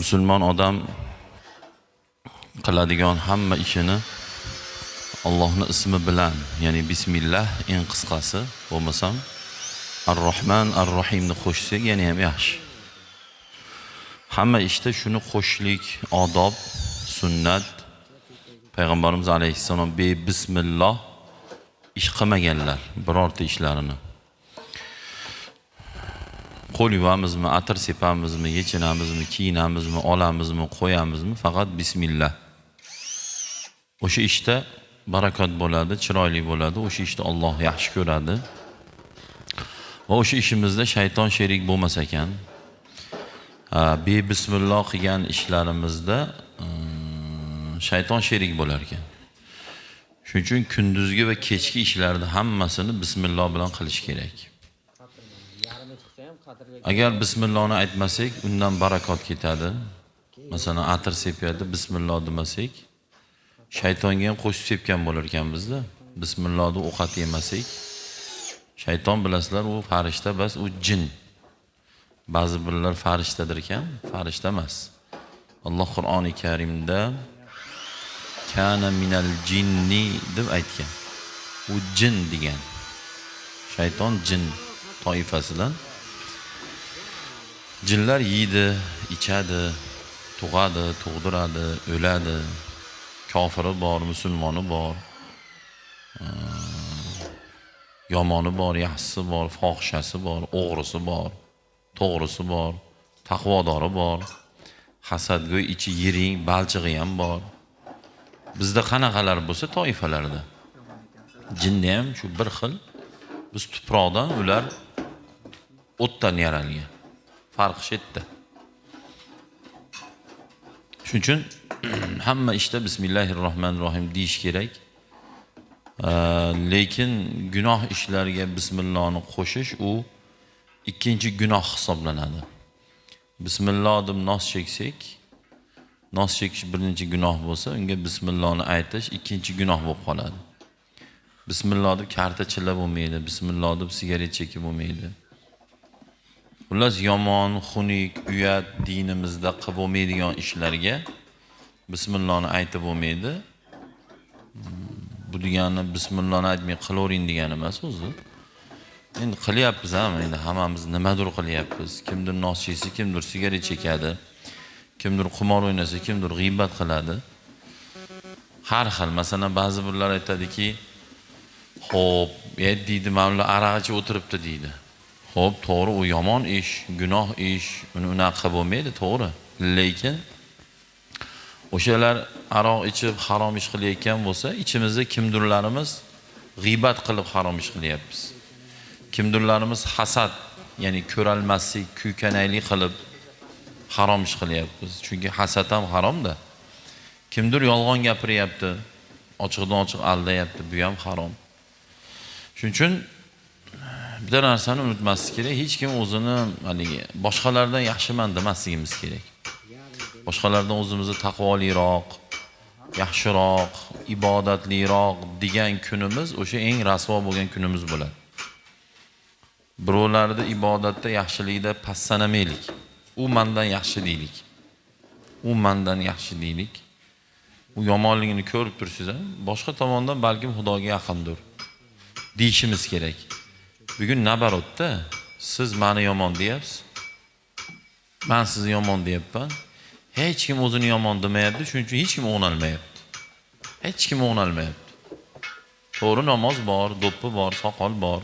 musulmon odam qiladigan hamma ishini Allohning ismi bilan, ya'ni bismillah eng qisqasi, bo'lmasam Ar-Rahman Ar-Rahimni qo'shsak yana ham yaxshi. Hamma ishda shuni qo'shlik, odob, sunnat. Payg'ambarimiz alayhissalom bismillah ish qilmaganlar birorta ishlarini. Qo'l yuvamizmi, atir sepamizmi, yechinamizmi, kiyinamizmi, olamizmi, qo'yamizmi, faqat bismillah. O'sha ishda barakat bo'ladi, chiroyli bo'ladi, o'sha ishda Alloh yaxshi ko'radi. Va o'sha ishimizda shayton sherik bo'lmas ekan. Bismillah qilgan ishlarimizda shayton sherik bo'lar ekan. Shuning uchun kunduzgi va kechki ishlarni hammasini bismillah bilan qilish kerak. Agar bismillahni aytmasak, undan barakat ketadi. Masalan, atir sepyapti, bismillah demasak, shaytonga ham qo'shib sepgan bo'lar ekanmizda. Bismillahni ovqat yemasak, shayton bilasizlar, u farishta bas, u jin. Ba'zi birlar farishtadir ekan, farishta emas. Alloh Qur'oni Karimda kana minal jinni deb aytgan. U jin degan. Shayton jin toifasidan. Jinlar yeydi, ichadi, tug'adi, tug'diradi, o'ladi. Kofiri bor, musulmoni bor. Yomoni bor, yaxshisi bor, fohishasi bor, o'g'risi bor, to'g'risi bor, taqvodori bor. Hasadgo'y ichi yiring, balchig'i ham bor. Bizda qanaqalar bo'lsa toifalarda. Jinni ham shu bir xil. Biz tuproqdan, ular o'tdan yaralgan. Farqi shu yerda. Shuning uchun hamma ishda bismillahirrohmanirrohim deyish kerak. Lekin gunoh ishlarga bismillahni qo'shish u ikkinchi gunoh hisoblanadi. Bismillah deb nos cheksak, nos chekish birinchi gunoh bo'lsa, unga bismillahni aytish ikkinchi gunoh bo'lib qoladi. Bismillah deb karta chillab bo'lmaydi, bismillah deb sigaret chekib bo'lmaydi. Xullas, yomon, xunuk, uyat dinimizda qilib bo'lmaydigan ishlarga bismillahni aytib bo'lmaydi. Bu degani bismillahni aytmay qilavering degani emas o'zi. Endi qilyapmiz ham, endi hammamiz nimadir qilyapmiz. Kimdir nos cheksa, kimdir sigaret chekadi. Kimdir qimor o'ynasa, kimdir g'iybat qiladi. Har xil. Masalan, ba'zi birlar aytadiki, "Xo'p, deydi, mana aroq ichib o'tiribdi" deydi. Xo'p, to'g'ri, u yomon ish, gunoh ish, uni unaqa qilib bo'lmaydi, to'g'ri. Lekin o'shalar aroq ichib harom ish qilayotgan bo'lsa, ichimizda kimdirlarimiz g'iybat qilib harom ish qilyapmiz. Kimdirlarimiz hasad, ya'ni ko'ralmaslik, kuykanaylik qilib harom ish qilyapmiz. Chunki hasad ham haromda. Kimdir yolg'on gapiryapti, ochiqdan ochiq aldayapti, bu ham harom. Shuning uchun bir narsani unutmaslik kerak, hech kim o'zini boshqalardan yaxshiman demasligimiz kerak. Boshqalardan o'zimizni taqvoliroq, yaxshiroq, ibodatliroq degan kunimiz o'sha eng rasvo bo'lgan kunimiz bo'ladi. Birovlarni ibodatda, yaxshilikda passanamaylik. U mendan yaxshi deylik. U mendan yaxshi deylik. U yomonligini ko'rib tursiz ham, boshqa tomondan balkim Xudoga yaqindir deyishimiz kerak. Bugun nabarotda siz meni yomon deyapsiz. Men sizni yomon deyapman. Hech kim o'zini yomon demayapti, shuning uchun hech kim o'nalmayapti. Hech kim o'nalmayapti. To'g'ri namoz bor, do'ppi bor, soqol bor.